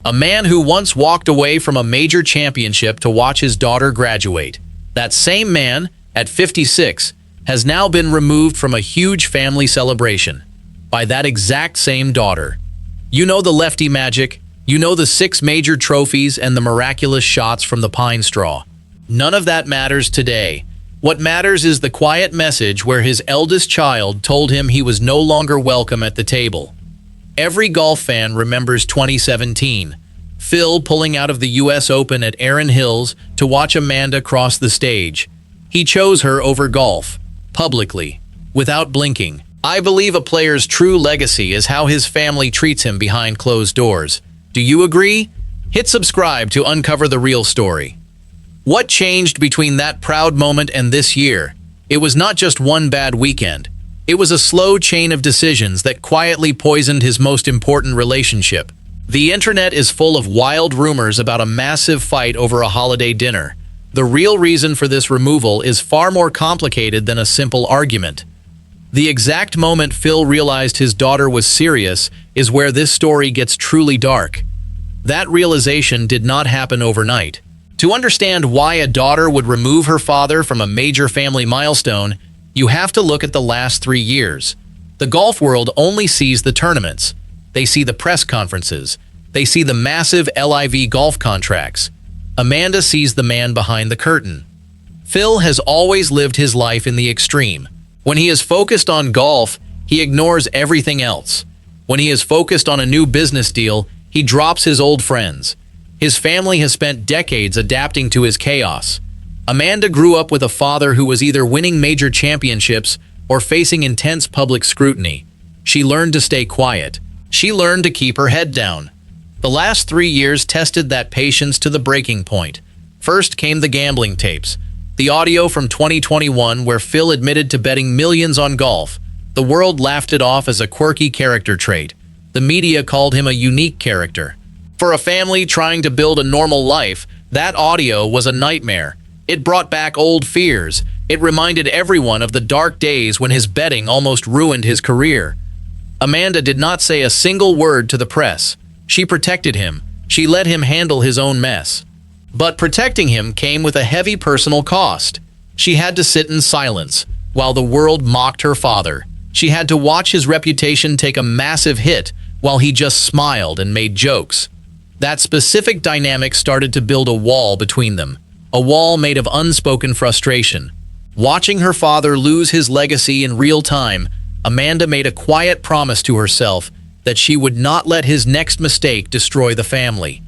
A man who once walked away from a major championship to watch his daughter graduate. That same man, at 56, has now been removed from a huge family celebration by that exact same daughter. You know the lefty magic, you know the 6 major trophies and the miraculous shots from the pine straw. None of that matters today. What matters is the quiet message where his eldest child told him he was no longer welcome at the table. Every golf fan remembers 2017. Phil pulling out of the US Open at Erin Hills to watch Amanda cross the stage. He chose her over golf, publicly, without blinking. I believe a player's true legacy is how his family treats him behind closed doors. Do you agree? Hit subscribe to uncover the real story. What changed between that proud moment and this year? It was not just one bad weekend. It was a slow chain of decisions that quietly poisoned his most important relationship. The internet is full of wild rumors about a massive fight over a holiday dinner. The real reason for this removal is far more complicated than a simple argument. The exact moment Phil realized his daughter was serious is where this story gets truly dark. That realization did not happen overnight. To understand why a daughter would remove her father from a major family milestone, you have to look at the last 3 years. The golf world only sees the tournaments. They see the press conferences. They see the massive LIV Golf contracts. Amanda sees the man behind the curtain. Phil has always lived his life in the extreme. When he is focused on golf, he ignores everything else. When he is focused on a new business deal, he drops his old friends. His family has spent decades adapting to his chaos. Amanda grew up with a father who was either winning major championships or facing intense public scrutiny. She learned to stay quiet. She learned to keep her head down. The last 3 years tested that patience to the breaking point. First came the gambling tapes. The audio from 2021 where Phil admitted to betting millions on golf. The world laughed it off as a quirky character trait. The media called him a unique character. For a family trying to build a normal life, that audio was a nightmare. It brought back old fears. It reminded everyone of the dark days when his betting almost ruined his career. Amanda did not say a single word to the press. She protected him. She let him handle his own mess. But protecting him came with a heavy personal cost. She had to sit in silence while the world mocked her father. She had to watch his reputation take a massive hit while he just smiled and made jokes. That specific dynamic started to build a wall between them. A wall made of unspoken frustration. Watching her father lose his legacy in real time, Amanda made a quiet promise to herself that she would not let his next mistake destroy the family.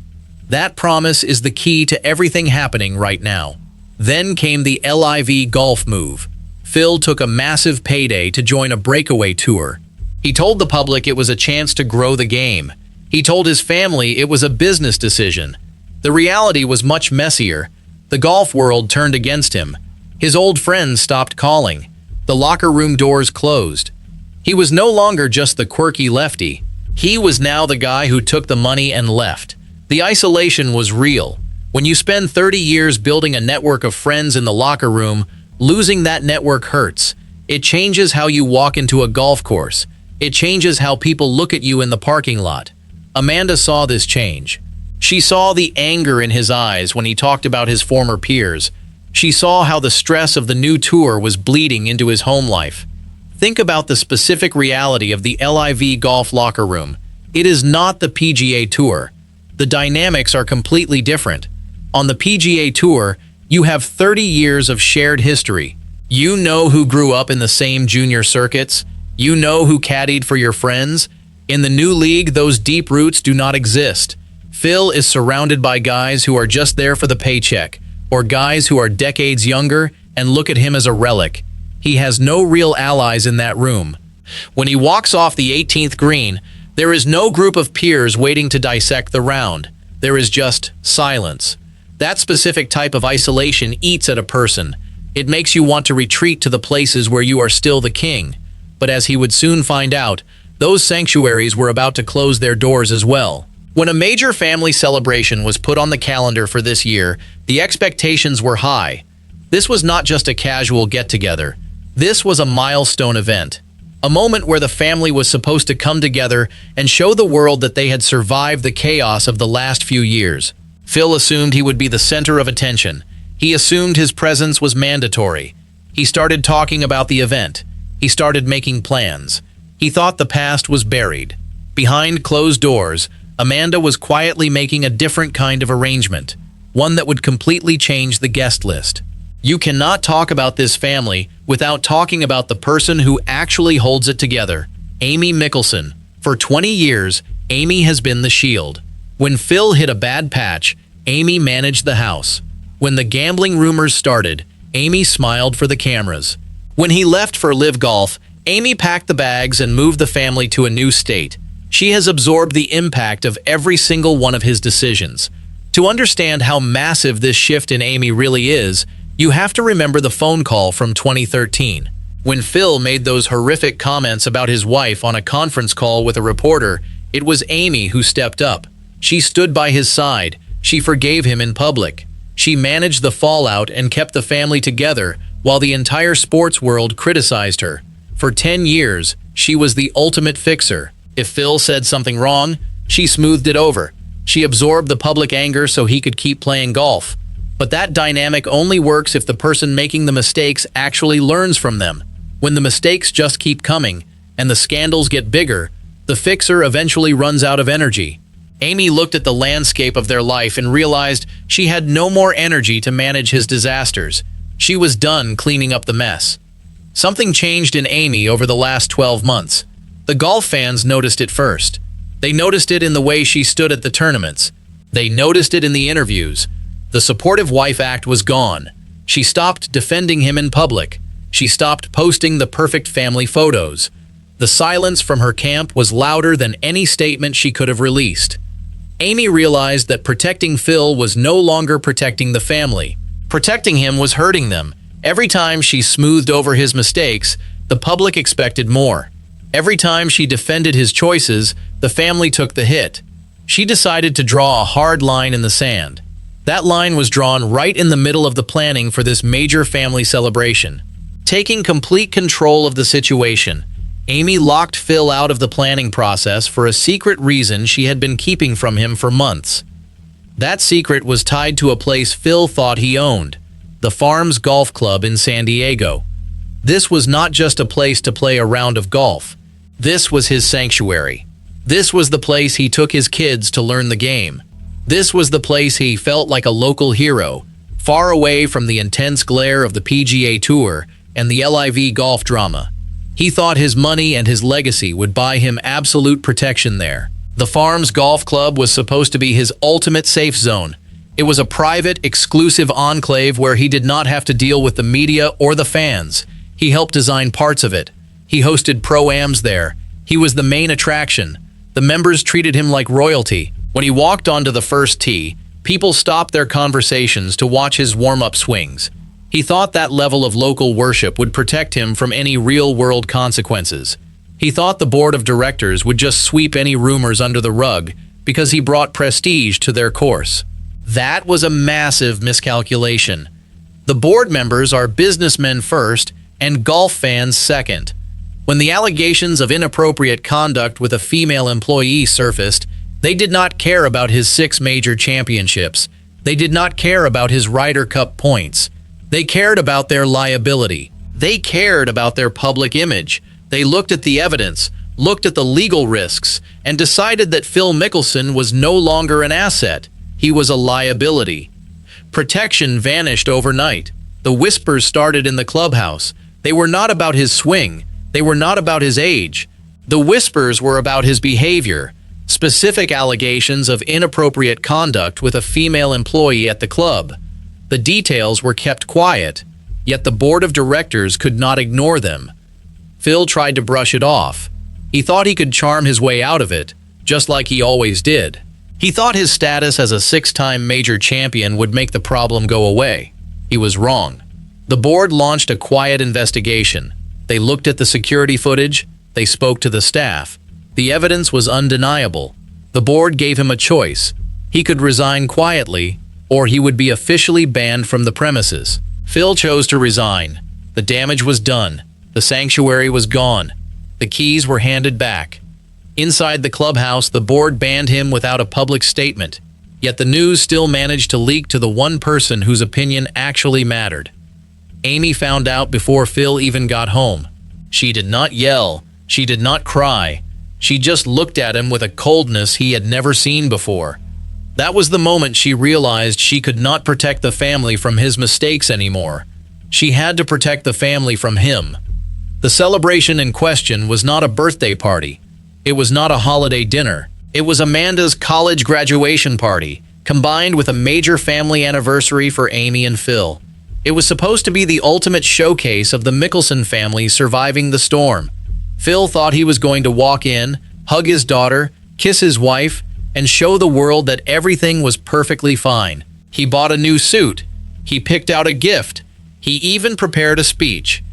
That promise is the key to everything happening right now. Then came the LIV Golf move. Phil took a massive payday to join a breakaway tour. He told the public it was a chance to grow the game. He told his family it was a business decision. The reality was much messier. The golf world turned against him. His old friends stopped calling. The locker room doors closed. He was no longer just the quirky lefty. He was now the guy who took the money and left. The isolation was real. When you spend 30 years building a network of friends in the locker room, losing that network hurts. It changes how you walk into a golf course. It changes how people look at you in the parking lot. Amanda saw this change. She saw the anger in his eyes when he talked about his former peers. She saw how the stress of the new tour was bleeding into his home life. Think about the specific reality of the LIV Golf locker room. It is not the PGA Tour. The dynamics are completely different. On the PGA Tour, you have 30 years of shared history. You know who grew up in the same junior circuits. You know who caddied for your friends. In the new league, those deep roots do not exist. Phil is surrounded by guys who are just there for the paycheck, or guys who are decades younger and look at him as a relic. He has no real allies in that room. When he walks off the 18th green, there is no group of peers waiting to dissect the round. There is just silence. That specific type of isolation eats at a person. It makes you want to retreat to the places where you are still the king. But as he would soon find out, those sanctuaries were about to close their doors as well. When a major family celebration was put on the calendar for this year, the expectations were high. This was not just a casual get-together. This was a milestone event. A moment where the family was supposed to come together and show the world that they had survived the chaos of the last few years. Phil assumed he would be the center of attention. He assumed his presence was mandatory. He started talking about the event. He started making plans. He thought the past was buried. Behind closed doors, Amanda was quietly making a different kind of arrangement, one that would completely change the guest list. You cannot talk about this family without talking about the person who actually holds it together, Amy Mickelson. For 20 years, Amy has been the shield. When Phil hit a bad patch, Amy managed the house. When the gambling rumors started, Amy smiled for the cameras. When he left for LIV Golf, Amy packed the bags and moved the family to a new state. She has absorbed the impact of every single one of his decisions. To understand how massive this shift in Amy really is, you have to remember the phone call from 2013. When Phil made those horrific comments about his wife on a conference call with a reporter, it was Amy who stepped up. She stood by his side. She forgave him in public. She managed the fallout and kept the family together while the entire sports world criticized her. For 10 years, she was the ultimate fixer. If Phil said something wrong, she smoothed it over. She absorbed the public anger so he could keep playing golf. But that dynamic only works if the person making the mistakes actually learns from them. When the mistakes just keep coming and the scandals get bigger, the fixer eventually runs out of energy. Amy looked at the landscape of their life and realized she had no more energy to manage his disasters. She was done cleaning up the mess. Something changed in Amy over the last 12 months. The golf fans noticed it first. They noticed it in the way she stood at the tournaments. They noticed it in the interviews. The supportive wife act was gone. She stopped defending him in public. She stopped posting the perfect family photos. The silence from her camp was louder than any statement she could have released. Amy realized that protecting Phil was no longer protecting the family. Protecting him was hurting them. Every time she smoothed over his mistakes, the public expected more. Every time she defended his choices, the family took the hit. She decided to draw a hard line in the sand. That line was drawn right in the middle of the planning for this major family celebration. Taking complete control of the situation, Amy locked Phil out of the planning process for a secret reason she had been keeping from him for months. That secret was tied to a place Phil thought he owned, the Farms Golf Club in San Diego. This was not just a place to play a round of golf. This was his sanctuary. This was the place he took his kids to learn the game. This was the place he felt like a local hero, far away from the intense glare of the PGA Tour and the LIV Golf drama. He thought his money and his legacy would buy him absolute protection there. The Farms Golf Club was supposed to be his ultimate safe zone. It was a private, exclusive enclave where he did not have to deal with the media or the fans. He helped design parts of it. He hosted pro-ams there. He was the main attraction. The members treated him like royalty. When he walked onto the first tee, people stopped their conversations to watch his warm-up swings. He thought that level of local worship would protect him from any real-world consequences. He thought the board of directors would just sweep any rumors under the rug because he brought prestige to their course. That was a massive miscalculation. The board members are businessmen first and golf fans second. When the allegations of inappropriate conduct with a female employee surfaced, they did not care about his 6 major championships. They did not care about his Ryder Cup points. They cared about their liability. They cared about their public image. They looked at the evidence, looked at the legal risks, and decided that Phil Mickelson was no longer an asset. He was a liability. Protection vanished overnight. The whispers started in the clubhouse. They were not about his swing. They were not about his age. The whispers were about his behavior. Specific allegations of inappropriate conduct with a female employee at the club. The details were kept quiet, yet the board of directors could not ignore them. Phil tried to brush it off. He thought he could charm his way out of it, just like he always did. He thought his status as a 6-time major champion would make the problem go away. He was wrong. The board launched a quiet investigation. They looked at the security footage. They spoke to the staff. The evidence was undeniable. The board gave him a choice. He could resign quietly, or he would be officially banned from the premises. Phil chose to resign. The damage was done. The sanctuary was gone. The keys were handed back. Inside the clubhouse, the board banned him without a public statement, yet the news still managed to leak to the one person whose opinion actually mattered. Amy found out before Phil even got home. She did not yell. She did not cry. She just looked at him with a coldness he had never seen before. That was the moment she realized she could not protect the family from his mistakes anymore. She had to protect the family from him. The celebration in question was not a birthday party. It was not a holiday dinner. It was Amanda's college graduation party, combined with a major family anniversary for Amy and Phil. It was supposed to be the ultimate showcase of the Mickelson family surviving the storm. Phil thought he was going to walk in, hug his daughter, kiss his wife, and show the world that everything was perfectly fine. He bought a new suit. He picked out a gift. He even prepared a speech.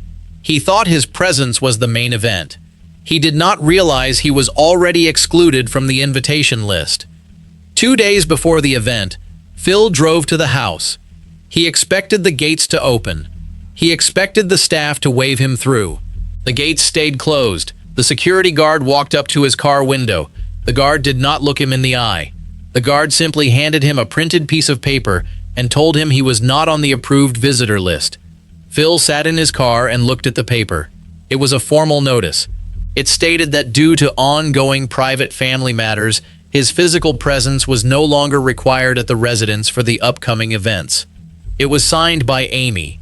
He thought his presence was the main event. He did not realize he was already excluded from the invitation list. 2 days before the event, Phil drove to the house. He expected the gates to open. He expected the staff to wave him through. The gates stayed closed. The security guard walked up to his car window. The guard did not look him in the eye. The guard simply handed him a printed piece of paper and told him he was not on the approved visitor list. Phil sat in his car and looked at the paper. It was a formal notice. It stated that due to ongoing private family matters, his physical presence was no longer required at the residence for the upcoming events. It was signed by Amy.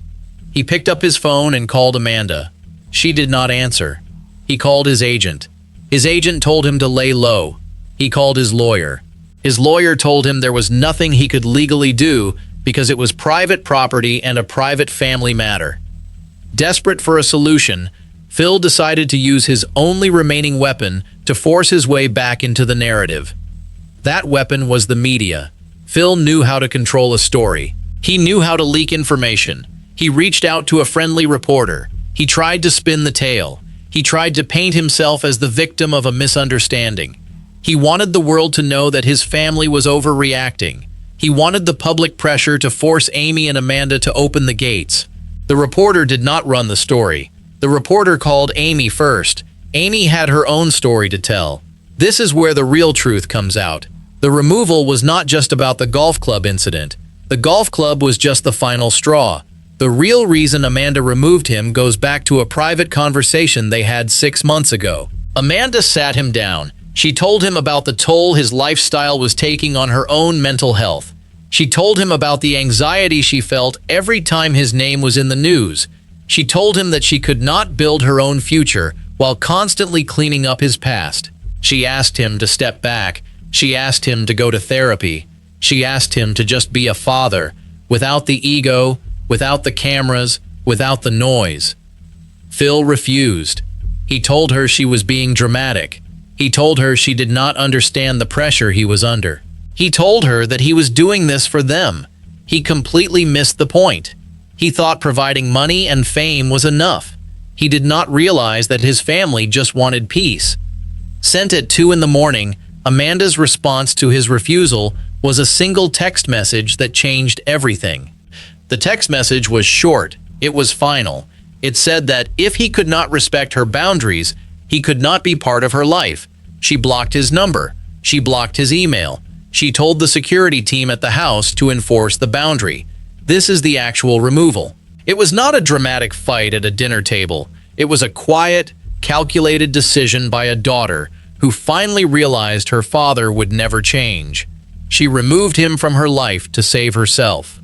He picked up his phone and called Amanda. She did not answer. He called his agent. His agent told him to lay low. He called his lawyer. His lawyer told him there was nothing he could legally do because it was private property and a private family matter. Desperate for a solution, Phil decided to use his only remaining weapon to force his way back into the narrative. That weapon was the media. Phil knew how to control a story. He knew how to leak information. He reached out to a friendly reporter. He tried to spin the tale. He tried to paint himself as the victim of a misunderstanding. He wanted the world to know that his family was overreacting. He wanted the public pressure to force Amy and Amanda to open the gates. The reporter did not run the story. The reporter called Amy first. Amy had her own story to tell. This is where the real truth comes out. The removal was not just about the golf club incident. The golf club was just the final straw. The real reason Amanda removed him goes back to a private conversation they had 6 months ago. Amanda sat him down. She told him about the toll his lifestyle was taking on her own mental health. She told him about the anxiety she felt every time his name was in the news. She told him that she could not build her own future while constantly cleaning up his past. She asked him to step back. She asked him to go to therapy. She asked him to just be a father, without the ego, without the cameras, without the noise. Phil refused. He told her she was being dramatic. He told her she did not understand the pressure he was under. He told her that he was doing this for them. He completely missed the point. He thought providing money and fame was enough. He did not realize that his family just wanted peace. Sent at 2 in the morning, Amanda's response to his refusal was a single text message that changed everything. The text message was short. It was final. It said that if he could not respect her boundaries, he could not be part of her life. She blocked his number. She blocked his email. She told the security team at the house to enforce the boundary. This is the actual removal. It was not a dramatic fight at a dinner table. It was a quiet, calculated decision by a daughter who finally realized her father would never change. She removed him from her life to save herself.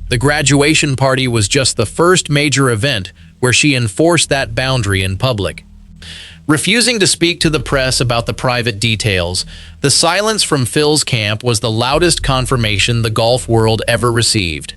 The graduation party was just the first major event where she enforced that boundary in public. Refusing to speak to the press about the private details, the silence from Phil's camp was the loudest confirmation the golf world ever received.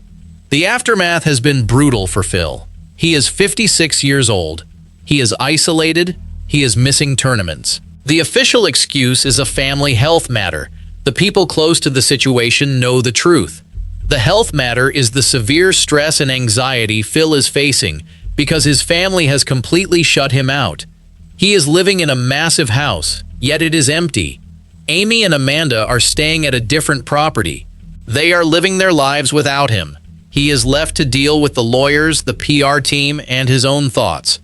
The aftermath has been brutal for Phil. He is 56 years old. He is isolated. He is missing tournaments. The official excuse is a family health matter. The people close to the situation know the truth. The health matter is the severe stress and anxiety Phil is facing because his family has completely shut him out. He is living in a massive house, yet it is empty. Amy and Amanda are staying at a different property. They are living their lives without him. He is left to deal with the lawyers, the PR team, and his own thoughts.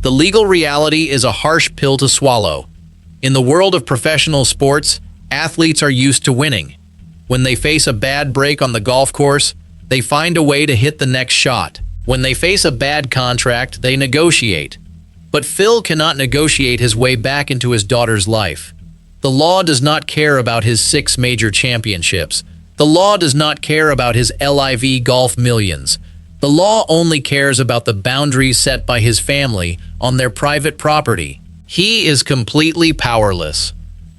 The legal reality is a harsh pill to swallow. In the world of professional sports, athletes are used to winning. When they face a bad break on the golf course, they find a way to hit the next shot. When they face a bad contract, they negotiate. But Phil cannot negotiate his way back into his daughter's life. The law does not care about his 6 major championships. The law does not care about his LIV Golf millions. The law only cares about the boundaries set by his family on their private property. He is completely powerless.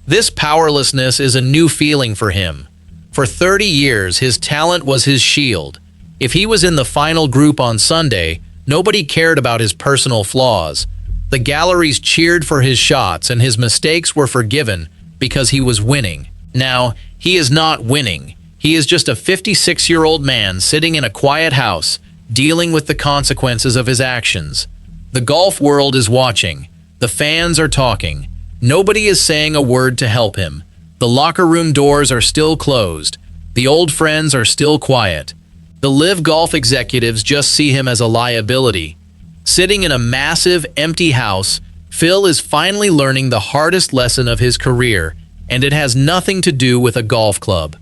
This powerlessness is a new feeling for him. For 30 years, his talent was his shield. If he was in the final group on Sunday, nobody cared about his personal flaws. The galleries cheered for his shots and his mistakes were forgiven because he was winning. Now, he is not winning. He is just a 56-year-old man sitting in a quiet house, dealing with the consequences of his actions. The golf world is watching. The fans are talking. Nobody is saying a word to help him. The locker room doors are still closed. The old friends are still quiet. The LIV Golf executives just see him as a liability. Sitting in a massive, empty house, Phil is finally learning the hardest lesson of his career, and it has nothing to do with a golf club.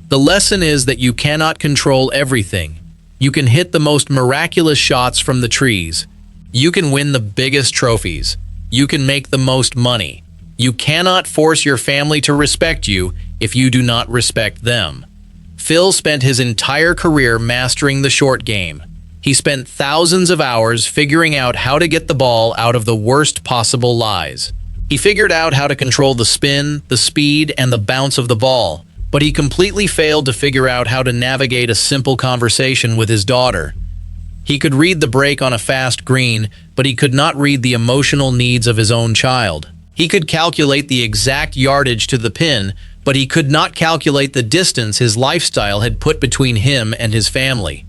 The lesson is that you cannot control everything. You can hit the most miraculous shots from the trees. You can win the biggest trophies. You can make the most money. You cannot force your family to respect you if you do not respect them. Phil spent his entire career mastering the short game. He spent thousands of hours figuring out how to get the ball out of the worst possible lies. He figured out how to control the spin, the speed, and the bounce of the ball, but he completely failed to figure out how to navigate a simple conversation with his daughter. He could read the break on a fast green, but he could not read the emotional needs of his own child. He could calculate the exact yardage to the pin, but he could not calculate the distance his lifestyle had put between him and his family.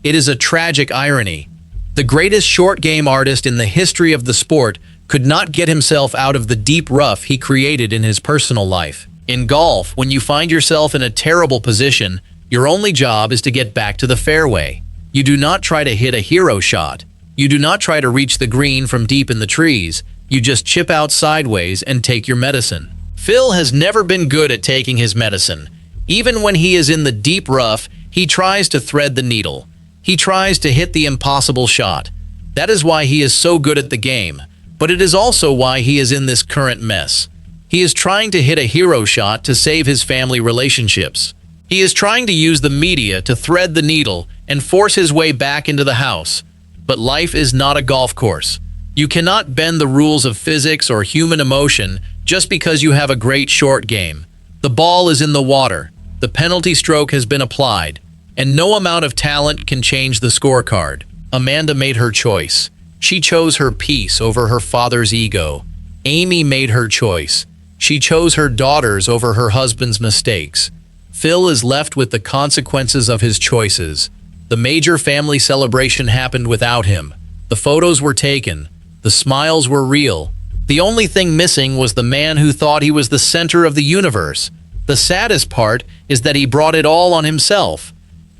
It is a tragic irony. The greatest short game artist in the history of the sport could not get himself out of the deep rough he created in his personal life. In golf, when you find yourself in a terrible position, your only job is to get back to the fairway. You do not try to hit a hero shot. You do not try to reach the green from deep in the trees. You just chip out sideways and take your medicine. Phil has never been good at taking his medicine. Even when he is in the deep rough, he tries to thread the needle. He tries to hit the impossible shot. That is why he is so good at the game, but it is also why he is in this current mess. He is trying to hit a hero shot to save his family relationships. He is trying to use the media to thread the needle and force his way back into the house. But life is not a golf course. You cannot bend the rules of physics or human emotion just because you have a great short game. The ball is in the water. The penalty stroke has been applied, and no amount of talent can change the scorecard. Amanda made her choice. She chose her peace over her father's ego. Amy made her choice. She chose her daughters over her husband's mistakes. Phil is left with the consequences of his choices. The major family celebration happened without him. The photos were taken. The smiles were real. The only thing missing was the man who thought he was the center of the universe. The saddest part is that he brought it all on himself.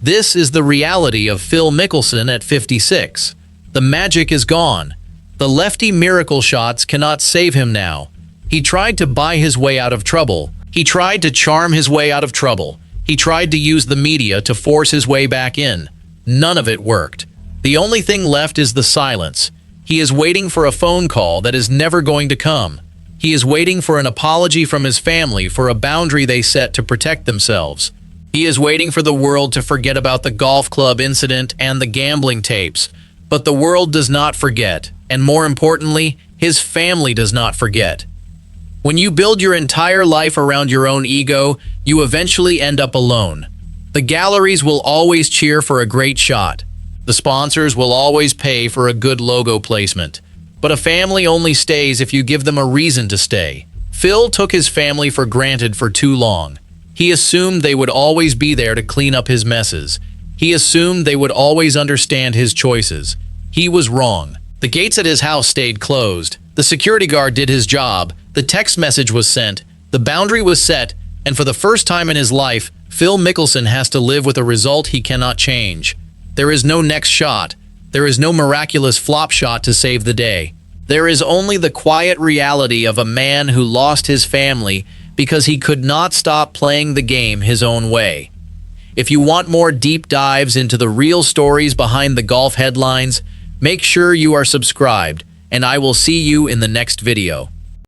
This is the reality of Phil Mickelson at 56. The magic is gone. The lefty miracle shots cannot save him now. He tried to buy his way out of trouble. He tried to charm his way out of trouble. He tried to use the media to force his way back in. None of it worked. The only thing left is the silence. He is waiting for a phone call that is never going to come. He is waiting for an apology from his family for a boundary they set to protect themselves. He is waiting for the world to forget about the golf club incident and the gambling tapes. But the world does not forget, and more importantly, his family does not forget. When you build your entire life around your own ego, you eventually end up alone. The galleries will always cheer for a great shot. The sponsors will always pay for a good logo placement. But a family only stays if you give them a reason to stay. Phil took his family for granted for too long. He assumed they would always be there to clean up his messes. He assumed they would always understand his choices. He was wrong. The gates at his house stayed closed. The security guard did his job. The text message was sent. The boundary was set. And for the first time in his life, Phil Mickelson has to live with a result he cannot change. There is no next shot. There is no miraculous flop shot to save the day. There is only the quiet reality of a man who lost his family because he could not stop playing the game his own way. If you want more deep dives into the real stories behind the golf headlines, make sure you are subscribed, and I will see you in the next video.